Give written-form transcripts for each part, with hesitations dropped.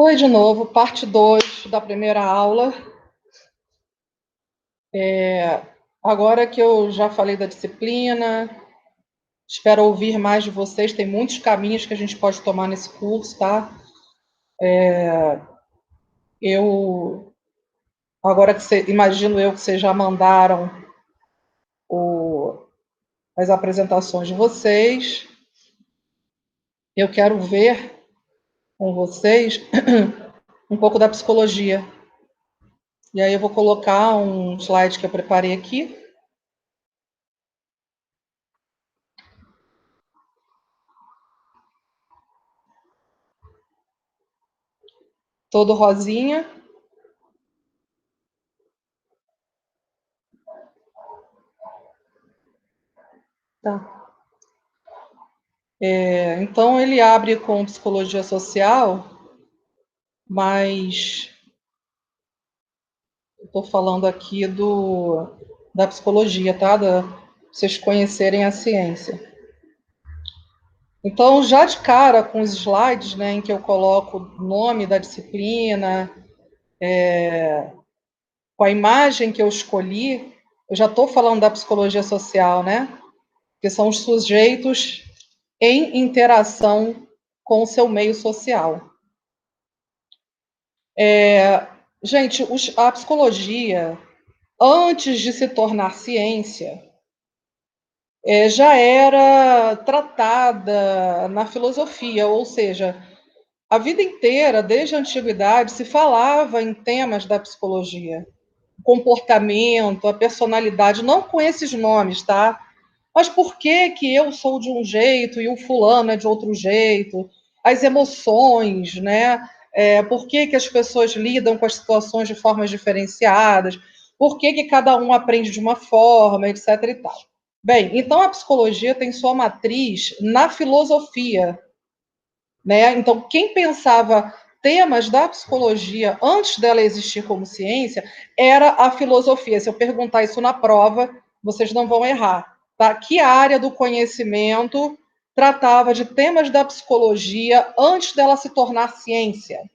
Oi, de novo, parte 2 da primeira aula. Agora que eu já falei da disciplina, espero ouvir mais de vocês. Tem muitos caminhos que a gente pode tomar nesse curso, tá? Agora que imagino eu que vocês já mandaram as apresentações de vocês, eu quero ver com vocês um pouco da psicologia. E aí eu vou colocar um slide que eu preparei aqui. Todo rosinha. Tá. Então, ele abre com psicologia social, mas estou falando aqui da psicologia, tá? Pra vocês conhecerem a ciência. Então, já de cara, com os slides, né, em que eu coloco o nome da disciplina, com a imagem que eu escolhi, eu já estou falando da psicologia social, né? Que são os sujeitos em interação com o seu meio social. Gente, a psicologia, antes de se tornar ciência, já era tratada na filosofia, ou seja, a vida inteira, desde a antiguidade, se falava em temas da psicologia, o comportamento, a personalidade, não com esses nomes, tá? Mas por que que eu sou de um jeito e o fulano é de outro jeito? As emoções, né? Por que que as pessoas lidam com as situações de formas diferenciadas? Por que que cada um aprende de uma forma, etc. e tal. Bem, então a psicologia tem sua matriz na filosofia, né? Então, quem pensava temas da psicologia antes dela existir como ciência era a filosofia. Se eu perguntar isso na prova, vocês não vão errar. Tá? Que área do conhecimento tratava de temas da psicologia antes dela se tornar ciência?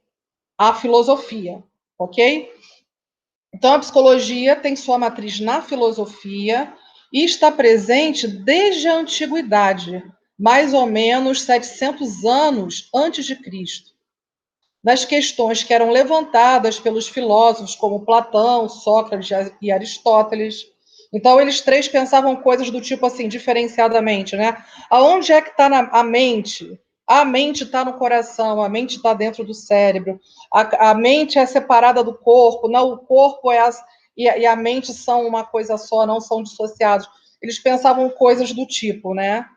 A filosofia, ok? Então, a psicologia tem sua matriz na filosofia e está presente desde a antiguidade, mais ou menos 700 anos antes de Cristo, nas questões que eram levantadas pelos filósofos como Platão, Sócrates e Aristóteles. Então, eles três pensavam coisas do tipo assim, diferenciadamente, né? Aonde é que está a mente? A mente está no coração, a mente está dentro do cérebro, a mente é separada do corpo, não, o corpo e a mente são uma coisa só, não são dissociados. Eles pensavam coisas do tipo, né?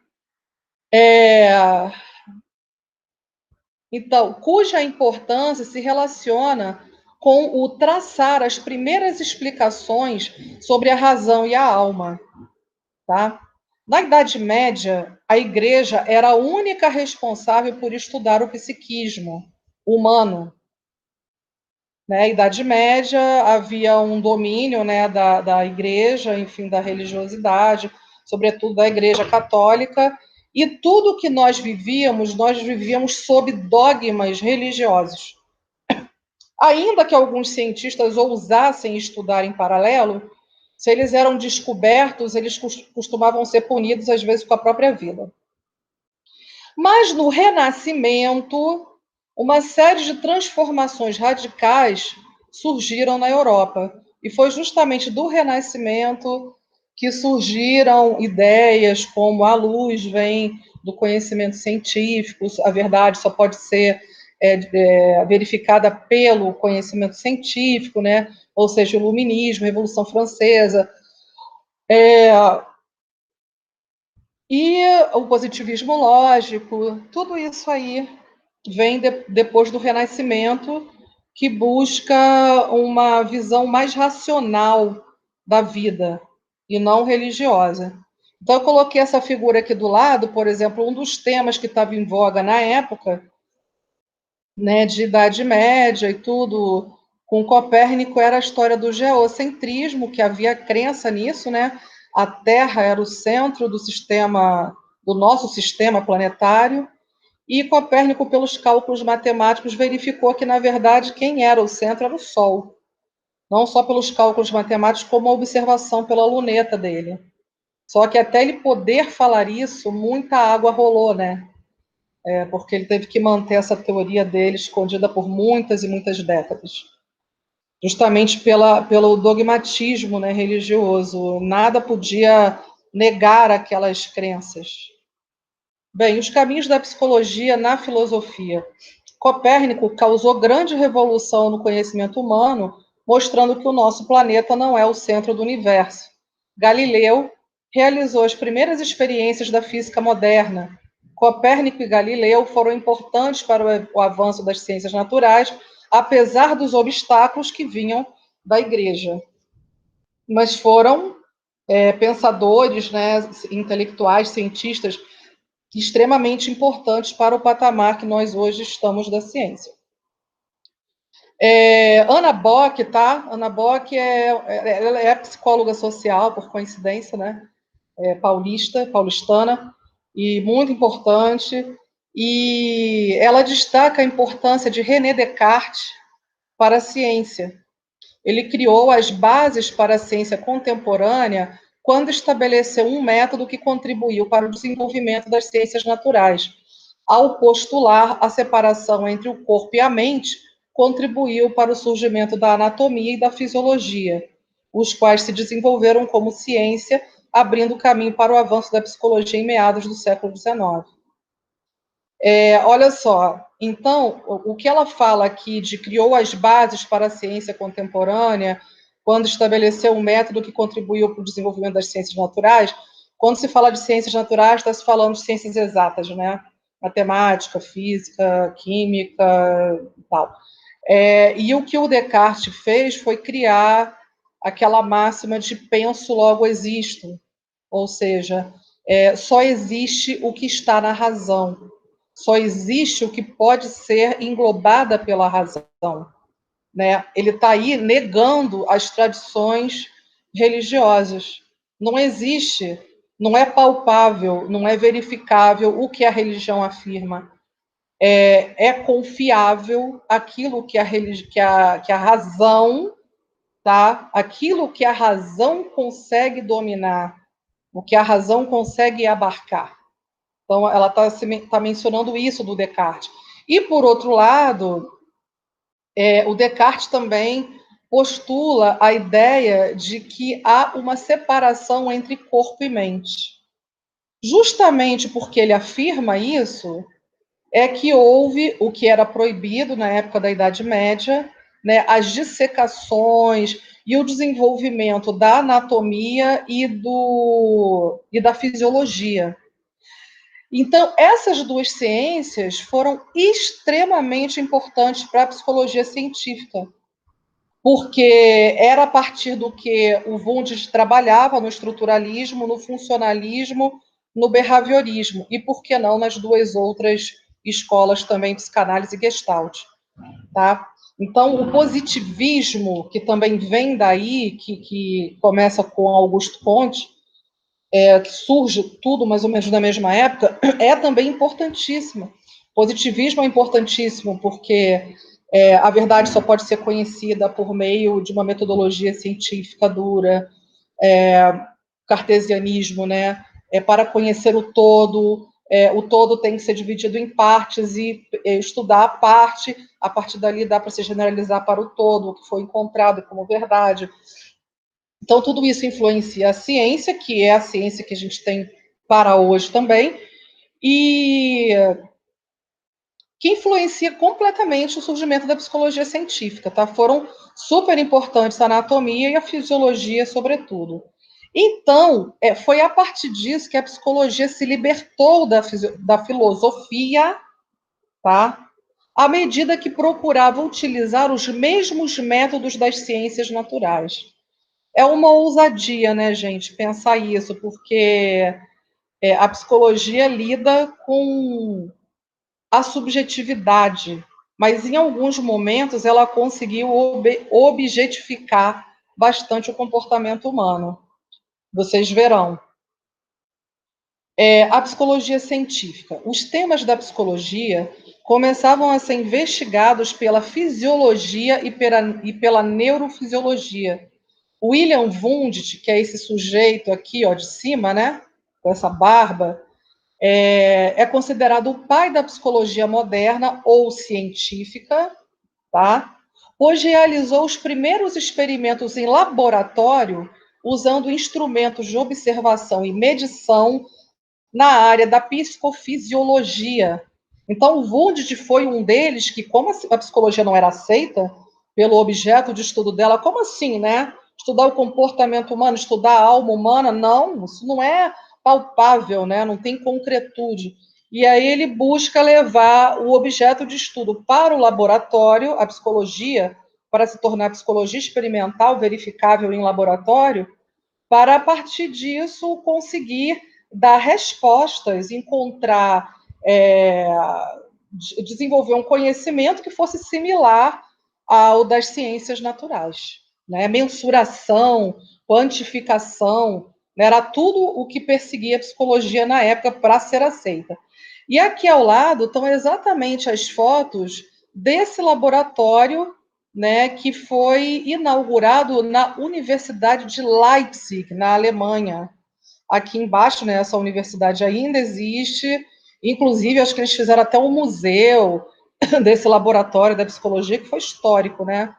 Então, cuja importância se relaciona com o traçar as primeiras explicações sobre a razão e a alma, tá? Na Idade Média, a Igreja era a única responsável por estudar o psiquismo humano. Na Idade Média, havia um domínio, né, da Igreja, enfim, da religiosidade, sobretudo da Igreja Católica, e tudo que nós vivíamos sob dogmas religiosos. Ainda que alguns cientistas ousassem estudar em paralelo, se eles eram descobertos, eles costumavam ser punidos, às vezes, com a própria vida. Mas no Renascimento, uma série de transformações radicais surgiram na Europa. E foi justamente do Renascimento que surgiram ideias como a luz vem do conhecimento científico, a verdade só pode ser verificada pelo conhecimento científico, né? Ou seja, o iluminismo, a Revolução Francesa, e o positivismo lógico, tudo isso aí vem depois do Renascimento, que busca uma visão mais racional da vida e não religiosa. Então, eu coloquei essa figura aqui do lado, por exemplo, um dos temas que estava em voga na época, né, de Idade Média e tudo, com Copérnico, era a história do geocentrismo, que havia crença nisso, né? A Terra era o centro do sistema, do nosso sistema planetário, e Copérnico, pelos cálculos matemáticos, verificou que, na verdade, quem era o centro era o Sol. Não só pelos cálculos matemáticos, como a observação pela luneta dele. Só que até ele poder falar isso, muita água rolou, né? Porque ele teve que manter essa teoria dele escondida por muitas e muitas décadas. Justamente pelo dogmatismo, né, religioso. Nada podia negar aquelas crenças. Bem, os caminhos da psicologia na filosofia. Copérnico causou grande revolução no conhecimento humano, mostrando que o nosso planeta não é o centro do universo. Galileu realizou as primeiras experiências da física moderna. Copérnico e Galileu foram importantes para o avanço das ciências naturais, apesar dos obstáculos que vinham da Igreja. Mas foram pensadores, né, intelectuais, cientistas extremamente importantes para o patamar que nós hoje estamos da ciência. Anna Bock, tá? Anna Bock é psicóloga social, por coincidência, né? Paulistana, e muito importante. E ela destaca a importância de René Descartes para a ciência. Ele criou as bases para a ciência contemporânea quando estabeleceu um método que contribuiu para o desenvolvimento das ciências naturais. Ao postular a separação entre o corpo e a mente, contribuiu para o surgimento da anatomia e da fisiologia, os quais se desenvolveram como ciência, abrindo caminho para o avanço da psicologia em meados do século XIX. Olha só, então, o que ela fala aqui de criou as bases para a ciência contemporânea, quando estabeleceu um método que contribuiu para o desenvolvimento das ciências naturais, quando se fala de ciências naturais, está se falando de ciências exatas, né? Matemática, física, química e tal. E o que o Descartes fez foi criar aquela máxima de penso, logo existo, ou seja, só existe o que está na razão. Só existe o que pode ser englobada pela razão. Né? Ele está aí negando as tradições religiosas. Não existe, não é palpável, não é verificável o que a religião afirma. É confiável aquilo que a razão, tá? Aquilo que a razão consegue dominar, o que a razão consegue abarcar. Então, ela está mencionando isso do Descartes. E, por outro lado, o Descartes também postula a ideia de que há uma separação entre corpo e mente. Justamente porque ele afirma isso, é que houve o que era proibido na época da Idade Média, né, as dissecações e o desenvolvimento da anatomia e da fisiologia. Então, essas duas ciências foram extremamente importantes para a psicologia científica, porque era a partir do que o Wundt trabalhava no estruturalismo, no funcionalismo, no behaviorismo, e por que não nas duas outras escolas também, psicanálise e Gestalt. Tá? Então, o positivismo, que também vem daí, que começa com Augusto Comte, que surge tudo mais ou menos na mesma época, é também importantíssimo. Positivismo é importantíssimo porque a verdade só pode ser conhecida por meio de uma metodologia científica dura, cartesianismo, né? Para conhecer o todo tem que ser dividido em partes e estudar a parte, a partir dali dá para se generalizar para o todo, o que foi encontrado como verdade. Então, tudo isso influencia a ciência, que é a ciência que a gente tem para hoje também, e que influencia completamente o surgimento da psicologia científica, tá? Foram super importantes a anatomia e a fisiologia, sobretudo. Então, foi a partir disso que a psicologia se libertou da filosofia, tá? À medida que procurava utilizar os mesmos métodos das ciências naturais. É uma ousadia, né, gente, pensar isso, porque a psicologia lida com a subjetividade, mas em alguns momentos ela conseguiu objetificar bastante o comportamento humano. Vocês verão. A psicologia científica. Os temas da psicologia começavam a ser investigados pela fisiologia e pela neurofisiologia. William Wundt, que é esse sujeito aqui, ó, de cima, né, com essa barba, é considerado o pai da psicologia moderna ou científica, tá? Hoje realizou os primeiros experimentos em laboratório usando instrumentos de observação e medição na área da psicofisiologia. Então, o Wundt foi um deles que, como a psicologia não era aceita pelo objeto de estudo dela, como assim, né? Estudar o comportamento humano, estudar a alma humana, não, isso não é palpável, né? Não tem concretude. E aí ele busca levar o objeto de estudo para o laboratório, a psicologia, para se tornar psicologia experimental, verificável em laboratório, para, a partir disso, conseguir dar respostas, encontrar, desenvolver um conhecimento que fosse similar ao das ciências naturais. Né? Mensuração, quantificação, né? Era tudo o que perseguia a psicologia na época para ser aceita. E aqui ao lado estão exatamente as fotos desse laboratório, né, que foi inaugurado na Universidade de Leipzig, na Alemanha. Aqui embaixo, né, essa universidade ainda existe, inclusive acho que eles fizeram até um museu desse laboratório da psicologia, que foi histórico, né?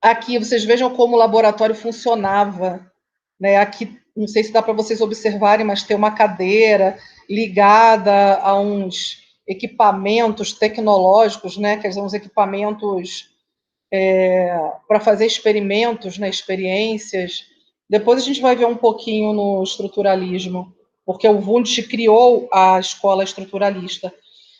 Aqui vocês vejam como o laboratório funcionava, né? Aqui, não sei se dá para vocês observarem, mas tem uma cadeira ligada a uns equipamentos tecnológicos, né? Quer dizer, uns equipamentos para fazer experimentos, né, experiências. Depois a gente vai ver um pouquinho no estruturalismo, porque o Wundt criou a escola estruturalista.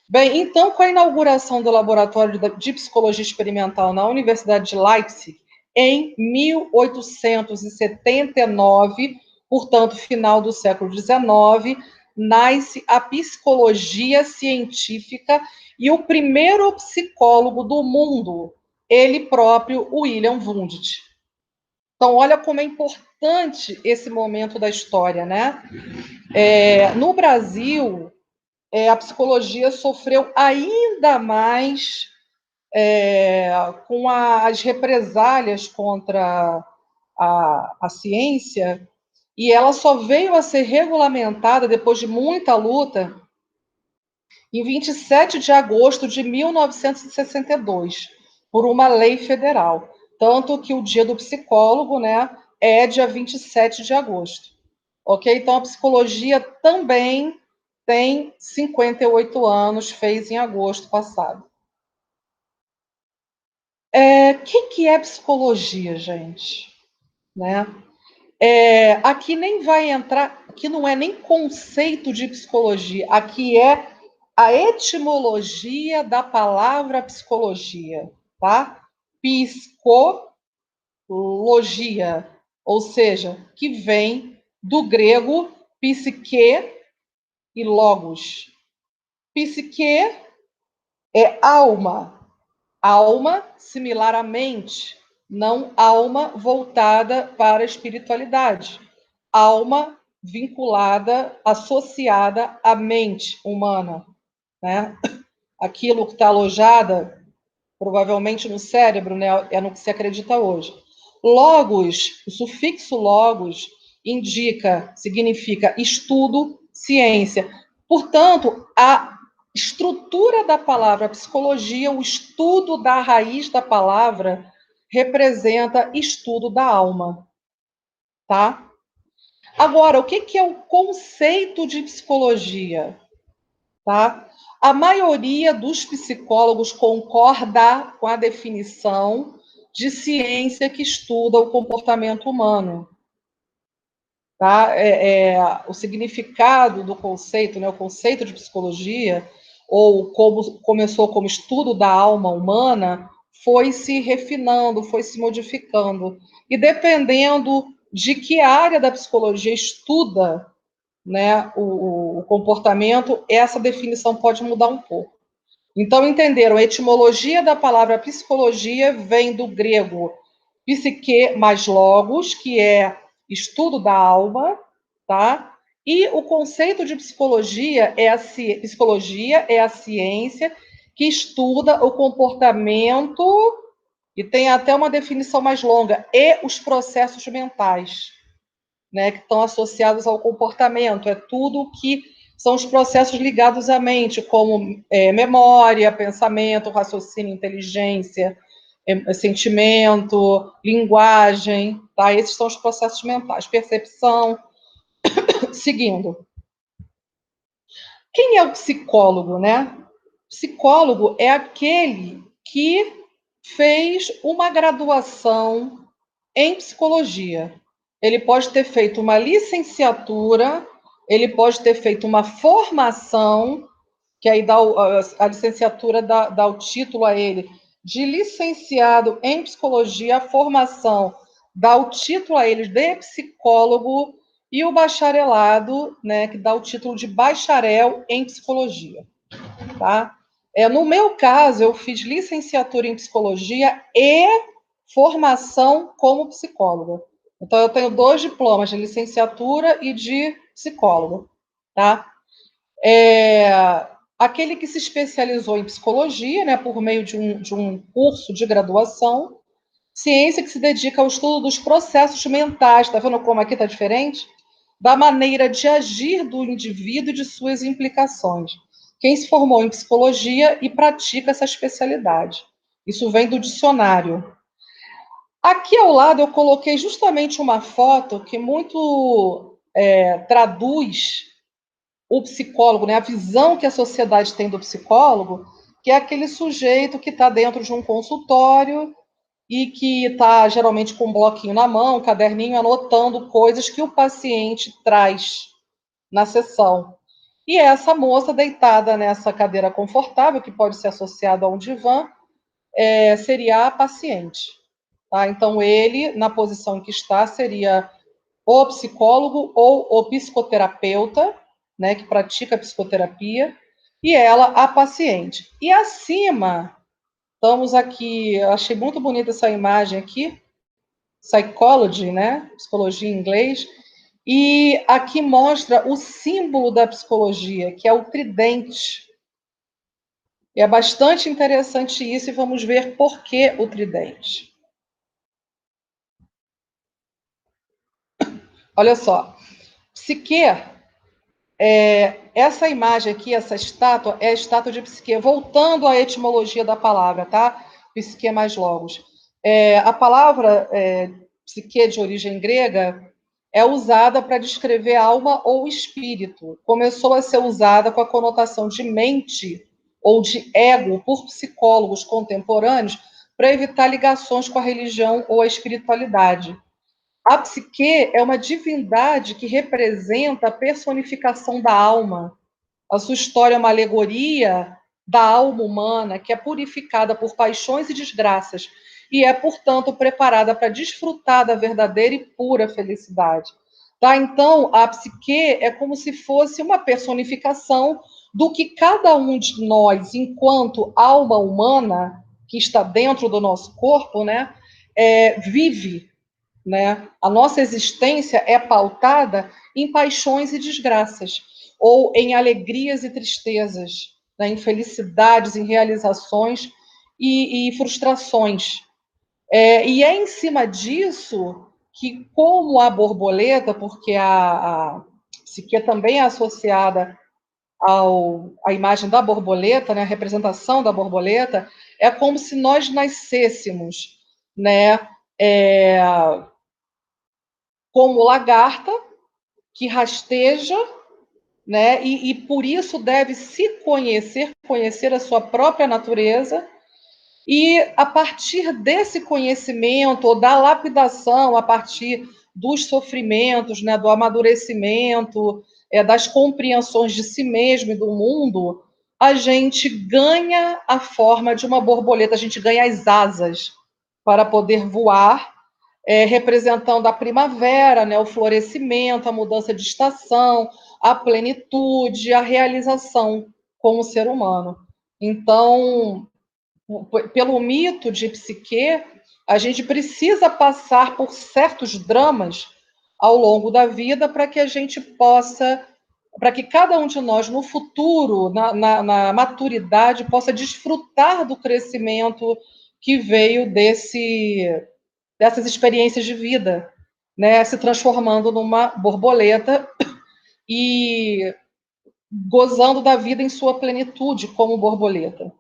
Bem, então, com a inauguração do Laboratório de Psicologia Experimental na Universidade de Leipzig, em 1879, portanto, final do século XIX, nasce a psicologia científica e o primeiro psicólogo do mundo, ele próprio, William Wundt. Então, olha como é importante esse momento da história, né? No Brasil, a psicologia sofreu ainda mais com as represálias contra a ciência, e ela só veio a ser regulamentada depois de muita luta em 27 de agosto de 1962, por uma lei federal. Tanto que o dia do psicólogo, né, é dia 27 de agosto. Ok? Então, a psicologia também tem 58 anos, fez em agosto passado. Que é psicologia, gente? Né? Aqui nem vai entrar, aqui não é nem conceito de psicologia, aqui é a etimologia da palavra psicologia, tá? Psicologia, ou seja, que vem do grego psique e logos. Psique é alma, alma similar à mente, não alma voltada para a espiritualidade. Alma vinculada, associada à mente humana, né? Aquilo que está alojada, provavelmente no cérebro, né? É no que se acredita hoje. Logos, o sufixo logos significa estudo, ciência. Portanto, a estrutura da palavra psicologia, o estudo da raiz da palavra, representa estudo da alma, tá? Agora, o que é o conceito de psicologia? Tá? A maioria dos psicólogos concorda com a definição de ciência que estuda o comportamento humano. Tá? O significado do conceito, né, o conceito de psicologia, ou como começou como estudo da alma humana, foi se refinando, foi se modificando. E dependendo de que área da psicologia estuda, né, o comportamento, essa definição pode mudar um pouco. Então, entenderam? A etimologia da palavra psicologia vem do grego psique mais logos, que é estudo da alma, tá? E o conceito de psicologia é a ciência que estuda o comportamento, e tem até uma definição mais longa, e os processos mentais, né, que estão associados ao comportamento. É tudo que são os processos ligados à mente, como memória, pensamento, raciocínio, inteligência, sentimento, linguagem, tá? Esses são os processos mentais, percepção. Seguindo. Quem é o psicólogo, né? Psicólogo é aquele que fez uma graduação em psicologia. Ele pode ter feito uma licenciatura, ele pode ter feito uma formação, que aí dá a licenciatura dá o título a ele de licenciado em psicologia, a formação dá o título a ele de psicólogo, e o bacharelado, né, que dá o título de bacharel em psicologia, tá? No meu caso, eu fiz licenciatura em psicologia e formação como psicóloga. Então, eu tenho 2 diplomas de licenciatura e de psicólogo, tá? Aquele que se especializou em psicologia, né, por meio de um curso de graduação, ciência que se dedica ao estudo dos processos mentais, tá vendo como aqui está diferente? Da maneira de agir do indivíduo e de suas implicações. Quem se formou em psicologia e pratica essa especialidade. Isso vem do dicionário. Aqui ao lado eu coloquei justamente uma foto que muito traduz o psicólogo, né, a visão que a sociedade tem do psicólogo, que é aquele sujeito que está dentro de um consultório e que está geralmente com um bloquinho na mão, um caderninho, anotando coisas que o paciente traz na sessão. E essa moça deitada nessa cadeira confortável, que pode ser associada a um divã, seria a paciente. Tá? Então, ele, na posição em que está, seria o psicólogo ou o psicoterapeuta, né, que pratica a psicoterapia, e ela, a paciente. E acima, estamos aqui, eu achei muito bonita essa imagem aqui, psychology, né, psicologia em inglês, e aqui mostra o símbolo da psicologia, que é o tridente. E é bastante interessante isso, e vamos ver por que o tridente. Olha só, psique, essa imagem aqui, essa estátua, é a estátua de Psique. Voltando à etimologia da palavra, tá? Psique mais logos. A palavra psique, de origem grega, é usada para descrever alma ou espírito. Começou a ser usada com a conotação de mente ou de ego por psicólogos contemporâneos para evitar ligações com a religião ou a espiritualidade. A psique é uma divindade que representa a personificação da alma. A sua história é uma alegoria da alma humana que é purificada por paixões e desgraças e é, portanto, preparada para desfrutar da verdadeira e pura felicidade. Tá? Então, a psique é como se fosse uma personificação do que cada um de nós, enquanto alma humana que está dentro do nosso corpo, né, vive, né? A nossa existência é pautada em paixões e desgraças, ou em alegrias e tristezas, né? Em felicidades, em realizações e frustrações. E é em cima disso que, como a borboleta, porque a psique também é associada à imagem da borboleta, né? A representação da borboleta, é como se nós nascêssemos, né? É, como lagarta, que rasteja, né? E por isso deve se conhecer, conhecer a sua própria natureza, e a partir desse conhecimento, ou da lapidação, a partir dos sofrimentos, né, do amadurecimento, das compreensões de si mesmo e do mundo, a gente ganha a forma de uma borboleta, a gente ganha as asas para poder voar, representando a primavera, né, o florescimento, a mudança de estação, a plenitude, a realização como ser humano. Então, pelo mito de Psique, a gente precisa passar por certos dramas ao longo da vida para que a gente possa, para que cada um de nós no futuro, na maturidade, possa desfrutar do crescimento que veio dessas experiências de vida, né, se transformando numa borboleta e gozando da vida em sua plenitude como borboleta,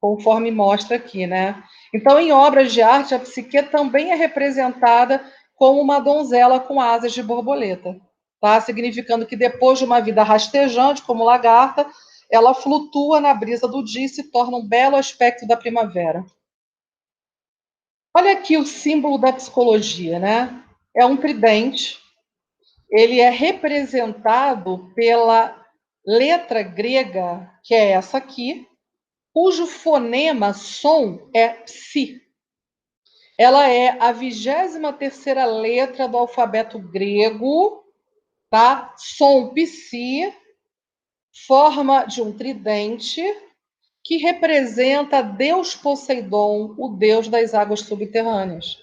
conforme mostra aqui, né? Então, em obras de arte, a psique também é representada como uma donzela com asas de borboleta, tá? Significando que depois de uma vida rastejante, como lagarta, ela flutua na brisa do dia e se torna um belo aspecto da primavera. Olha aqui o símbolo da psicologia, né? É um tridente. Ele é representado pela letra grega, que é essa aqui, cujo fonema, som, é psi. Ela é a 23ª letra do alfabeto grego, tá? Som psi, forma de um tridente, que representa Deus Poseidon, o deus das águas subterrâneas,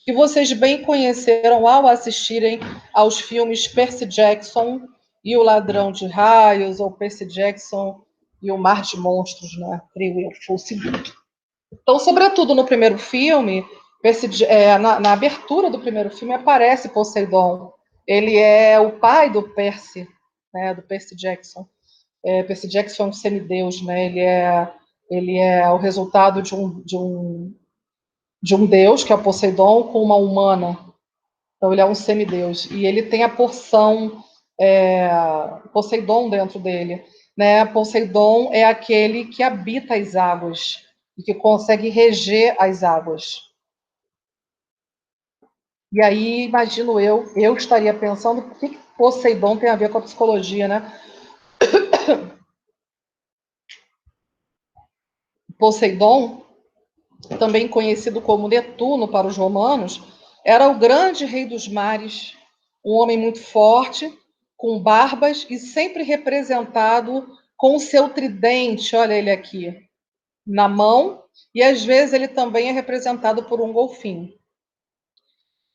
que vocês bem conheceram ao assistirem aos filmes Percy Jackson e o Ladrão de Raios, ou Percy Jackson e o Mar de Monstros, né? Creio eu, foi o segundo. Então, sobretudo no primeiro filme, na abertura do primeiro filme, aparece Poseidon. Ele é o pai do Percy, né? Do Percy Jackson. Percy Jackson é um semideus, né? Ele é o resultado de um deus, que é o Poseidon, com uma humana. Então, ele é um semideus. E ele tem a porção Poseidon dentro dele. Né? Poseidon é aquele que habita as águas e que consegue reger as águas. E aí, imagino eu estaria pensando o que Poseidon tem a ver com a psicologia, né? Poseidon, também conhecido como Netuno para os romanos, era o grande rei dos mares, um homem muito forte, com barbas e sempre representado com o seu tridente, olha ele aqui, na mão, e às vezes ele também é representado por um golfinho.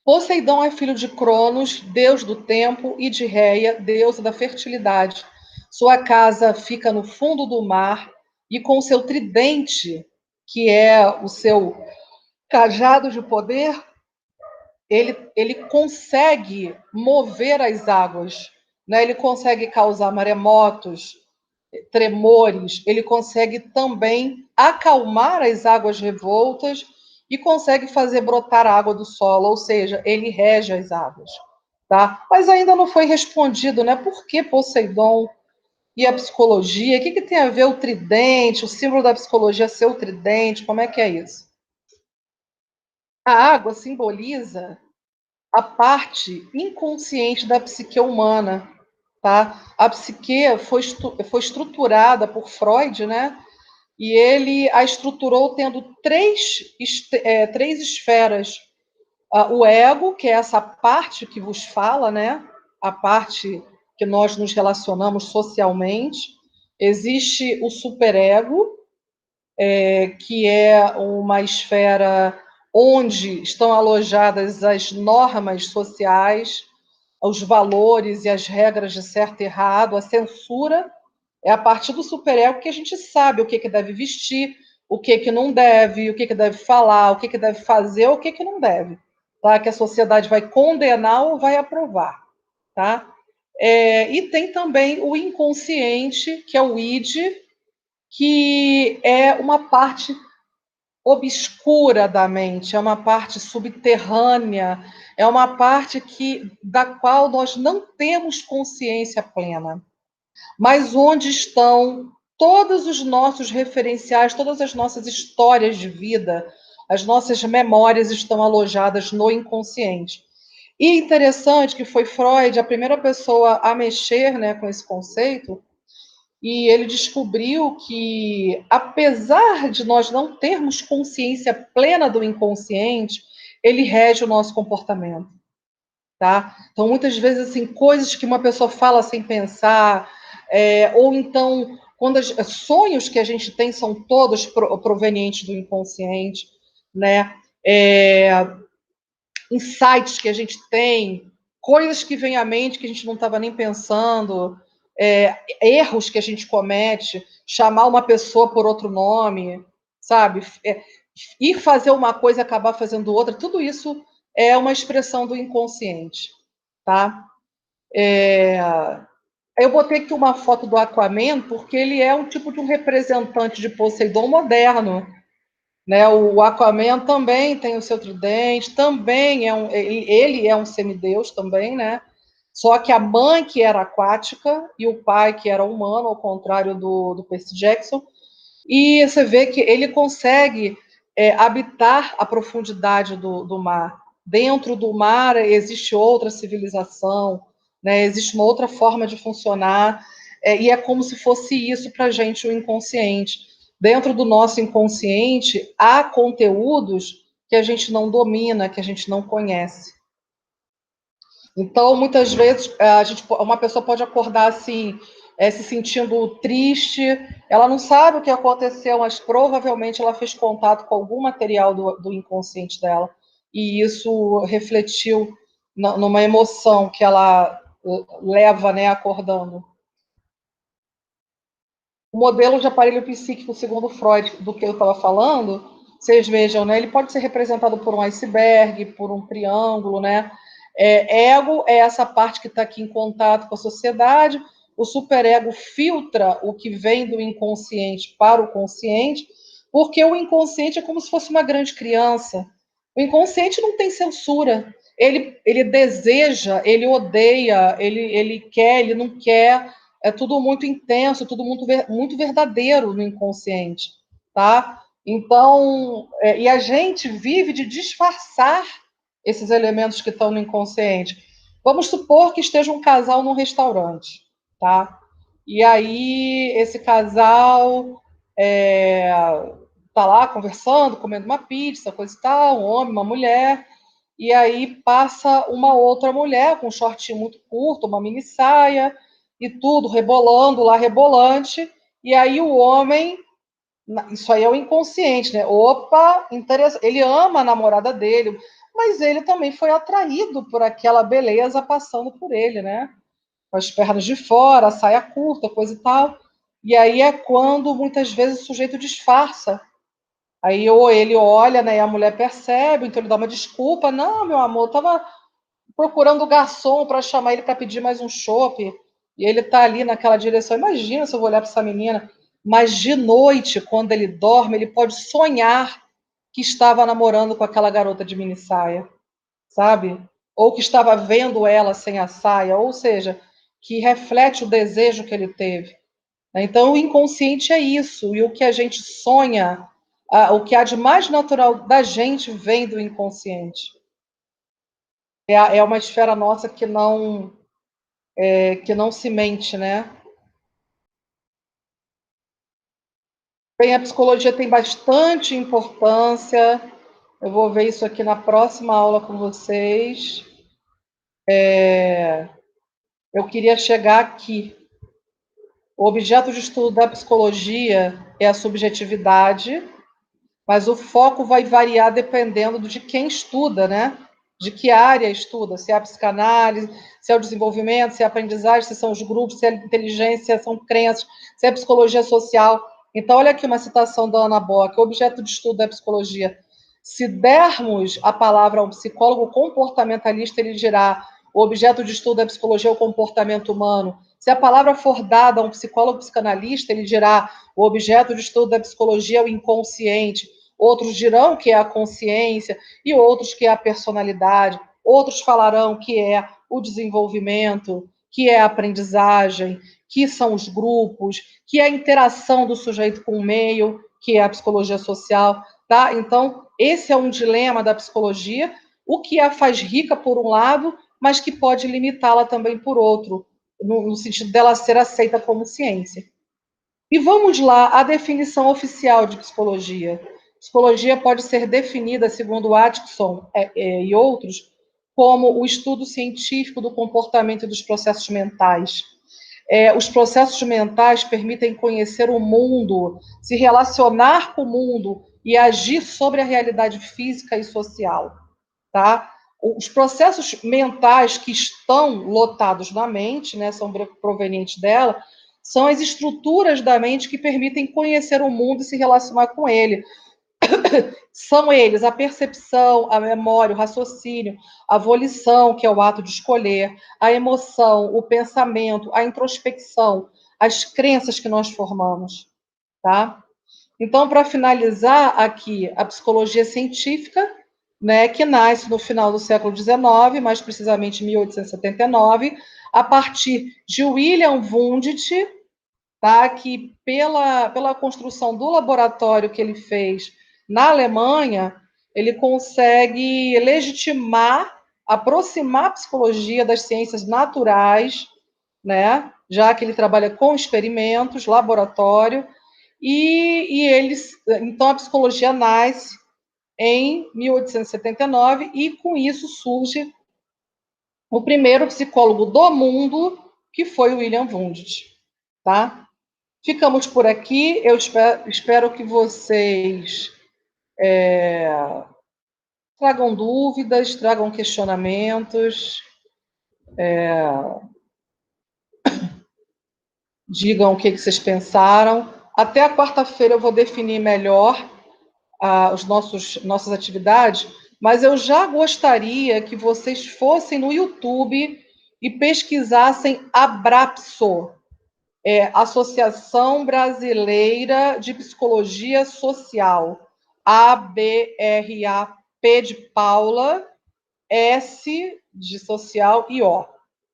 Poseidon é filho de Cronos, deus do tempo, e de Reia, deusa da fertilidade. Sua casa fica no fundo do mar e com seu tridente, que é o seu cajado de poder, ele consegue mover as águas, né? Ele consegue causar maremotos, tremores, ele consegue também acalmar as águas revoltas e consegue fazer brotar água do solo, ou seja, ele rege as águas. Tá? Mas ainda não foi respondido, né? Por que Poseidon e a psicologia? O que tem a ver o tridente, o símbolo da psicologia ser o tridente? Como é que é isso? A água simboliza a parte inconsciente da psique humana, tá? A psique foi estruturada por Freud, né? E ele a estruturou tendo três esferas. O ego, que é essa parte que vos fala, né? A parte que nós nos relacionamos socialmente. Existe o superego, que é uma esfera onde estão alojadas as normas sociais, os valores e as regras de certo e errado, a censura. É a partir do superego que a gente sabe o que deve vestir, o que não deve, o que deve falar, o que deve fazer, o que não deve. Tá? Que a sociedade vai condenar ou vai aprovar. Tá? E tem também o inconsciente, que é o id, que é uma parte obscura da mente, é uma parte subterrânea, é uma parte da qual nós não temos consciência plena, mas onde estão todos os nossos referenciais, todas as nossas histórias de vida, as nossas memórias estão alojadas no inconsciente. E interessante que foi Freud a primeira pessoa a mexer, né, com esse conceito, e ele descobriu que, apesar de nós não termos consciência plena do inconsciente, ele rege o nosso comportamento, tá? Então, muitas vezes, assim, coisas que uma pessoa fala sem pensar, ou então, sonhos que a gente tem são todos provenientes do inconsciente, né? Insights que a gente tem, coisas que vêm à mente que a gente não estava nem pensando, erros que a gente comete, chamar uma pessoa por outro nome, sabe? Ir fazer uma coisa e acabar fazendo outra, tudo isso é uma expressão do inconsciente, tá? Eu botei aqui uma foto do Aquaman porque ele é um tipo de um representante de Poseidon moderno, né? O Aquaman também tem o seu tridente, também ele é um semideus também, né? Só que a mãe que era aquática e o pai que era humano, ao contrário do Percy Jackson, e você vê que ele consegue habitar a profundidade do mar. Dentro do mar existe outra civilização, né? Existe uma outra forma de funcionar, e é como se fosse isso para a gente, o inconsciente. Dentro do nosso inconsciente, há conteúdos que a gente não domina, que a gente não conhece. Então, muitas vezes, uma pessoa pode acordar assim, se sentindo triste, ela não sabe o que aconteceu, mas provavelmente ela fez contato com algum material do inconsciente dela, e isso refletiu numa emoção que ela leva, né, acordando. O modelo de aparelho psíquico, segundo Freud, do que eu estava falando, vocês vejam, né, ele pode ser representado por um iceberg, por um triângulo, né? Ego é essa parte que está aqui em contato com a sociedade, o superego filtra o que vem do inconsciente para o consciente, porque o inconsciente é como se fosse uma grande criança. O inconsciente não tem censura. Ele deseja, ele odeia, ele quer, ele não quer. É tudo muito intenso, tudo muito verdadeiro no inconsciente, tá? Então, e a gente vive de disfarçar esses elementos que estão no inconsciente. Vamos supor que esteja um casal num restaurante, tá? E aí esse casal tá lá conversando, comendo uma pizza, coisa e tal, um homem, uma mulher, e aí passa uma outra mulher com um shortinho muito curto, uma mini saia e tudo, rebolando lá, rebolante, e aí o homem, isso aí é o inconsciente, né? Opa, interessante. Ele ama a namorada dele, mas ele também foi atraído por aquela beleza passando por ele, né? Com as pernas de fora, a saia curta, coisa e tal. E aí é quando muitas vezes o sujeito disfarça. Aí ou ele olha, né, e a mulher percebe, então ele dá uma desculpa. Não, meu amor, eu tava procurando o garçom para chamar ele para pedir mais um chopp. E ele tá ali naquela direção. Imagina se eu vou olhar para essa menina. Mas de noite, quando ele dorme, ele pode sonhar que estava namorando com aquela garota de mini saia, sabe? Ou que estava vendo ela sem a saia, ou seja, que reflete o desejo que ele teve. Então, o inconsciente é isso, e o que a gente sonha, o que há de mais natural da gente vem do inconsciente. É uma esfera nossa que não se mente, né? Bem, a psicologia tem bastante importância. Eu vou ver isso aqui na próxima aula com vocês. Eu queria chegar aqui. O objeto de estudo da psicologia é a subjetividade, mas o foco vai variar dependendo de quem estuda, né? De que área estuda, se é a psicanálise, se é o desenvolvimento, se é a aprendizagem, se são os grupos, se é a inteligência, se são crenças, se é a psicologia social. Então, olha aqui uma citação da Ana Bock, o objeto de estudo da psicologia. Se dermos a palavra a um psicólogo comportamentalista, ele dirá: o objeto de estudo da psicologia é o comportamento humano. Se a palavra for dada a um psicólogo psicanalista, ele dirá: o objeto de estudo da psicologia é o inconsciente. Outros dirão que é a consciência, e outros que é a personalidade. Outros falarão que é o desenvolvimento, que é a aprendizagem, que são os grupos, que é a interação do sujeito com o meio, que é a psicologia social. Tá? Então, esse é um dilema da psicologia, o que a faz rica por um lado, mas que pode limitá-la também por outro, no sentido dela ser aceita como ciência. E vamos lá, a definição oficial de psicologia. Psicologia pode ser definida, segundo Atkinson e outros, como o estudo científico do comportamento e dos processos mentais. Os processos mentais permitem conhecer o mundo, se relacionar com o mundo e agir sobre a realidade física e social, tá? os processos mentais que estão lotados na mente, né, são provenientes dela, são as estruturas da mente que permitem conhecer o mundo e se relacionar com ele. São eles a percepção, a memória, o raciocínio, a volição, que é o ato de escolher, a emoção, o pensamento, a introspecção, as crenças que nós formamos, tá? Então, para finalizar aqui, a psicologia científica, né, que nasce no final do século XIX, mais precisamente em 1879, a partir de William Wundt, tá, que pela construção do laboratório que ele fez na Alemanha, ele consegue legitimar, aproximar a psicologia das ciências naturais, né, já que ele trabalha com experimentos, laboratório, então a psicologia nasce em 1879 e com isso surge o primeiro psicólogo do mundo, que foi o William Wundt, tá? Ficamos por aqui. Eu espero que vocês tragam dúvidas, tragam questionamentos, digam o que vocês pensaram. Até a quarta-feira eu vou definir melhor as nossas atividades, mas eu já gostaria que vocês fossem no YouTube e pesquisassem Abrapso, Associação Brasileira de Psicologia Social, ABRAP de Paula, S de social e O,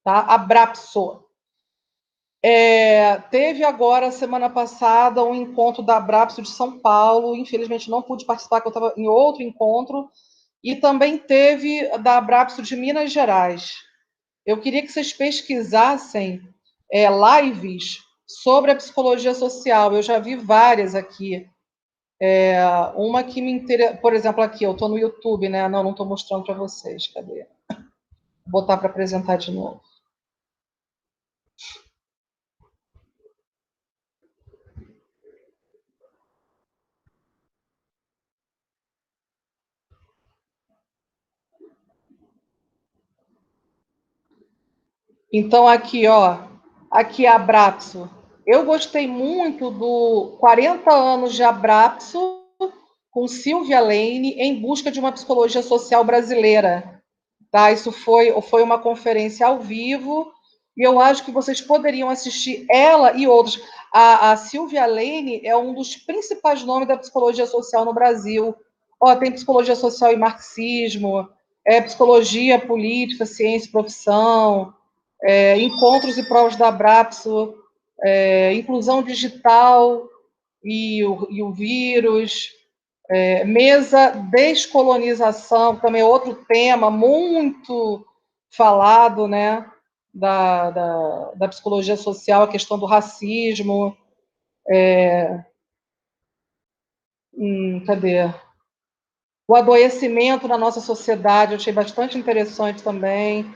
tá? Abrapso. Teve agora, semana passada, um encontro da Abrapso de São Paulo, infelizmente não pude participar, porque eu estava em outro encontro, e também teve da Abrapso de Minas Gerais. Eu queria que vocês pesquisassem lives sobre a psicologia social. Eu já vi várias aqui. Uma que me interessa, por exemplo, aqui, eu estou no YouTube, né? Não estou mostrando para vocês. Cadê? Vou botar para apresentar de novo. Então, aqui, ó, aqui é a Abrapso. Eu gostei muito do 40 anos de Abrapso com Silvia Lane em busca de uma psicologia social brasileira. Tá? Isso foi uma conferência ao vivo e eu acho que vocês poderiam assistir ela e outros. A Silvia Lane é um dos principais nomes da psicologia social no Brasil. Tem psicologia social e marxismo, psicologia política, ciência e profissão, encontros e provas da Abrapso, inclusão digital e o vírus, mesa descolonização, também é outro tema muito falado, né, da psicologia social, a questão do racismo. Cadê? O adoecimento na nossa sociedade, eu achei bastante interessante também.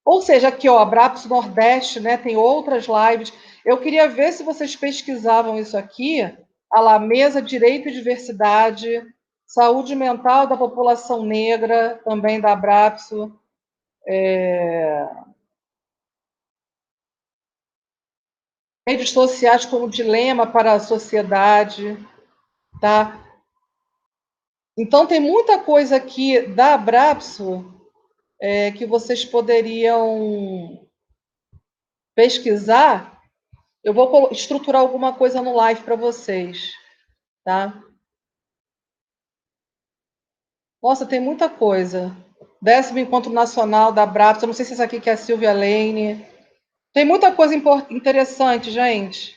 Ou seja, aqui, ó, Abrapso Nordeste, né, tem outras lives. Eu queria ver se vocês pesquisavam isso aqui. A mesa Direito e Diversidade, Saúde Mental da População Negra, também da Abrapso. Redes sociais como dilema para a sociedade, tá? Então, tem muita coisa aqui da Abrapso que vocês poderiam pesquisar. Eu vou estruturar alguma coisa no live para vocês, tá? Nossa, tem muita coisa. 10º Encontro Nacional da Abrapso, eu não sei se essa aqui que é a Silvia Lane. Tem muita coisa interessante, gente.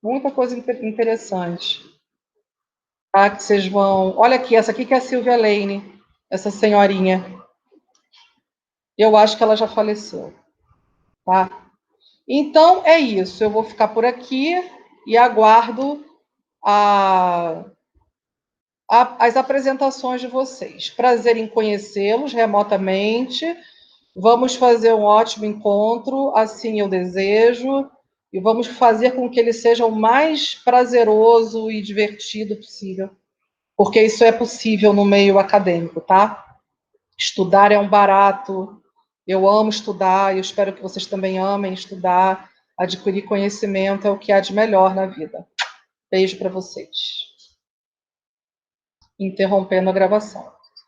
Muita coisa interessante. Tá? Que vocês vão... Olha aqui, essa aqui que é a Silvia Lane, essa senhorinha. Eu acho que ela já faleceu. Tá? Então, é isso. Eu vou ficar por aqui e aguardo as apresentações de vocês. Prazer em conhecê-los remotamente. Vamos fazer um ótimo encontro, assim eu desejo, e vamos fazer com que ele seja o mais prazeroso e divertido possível, porque isso é possível no meio acadêmico, tá? Estudar é um barato. Eu amo estudar e eu espero que vocês também amem estudar. Adquirir conhecimento é o que há de melhor na vida. Beijo para vocês. Interrompendo a gravação.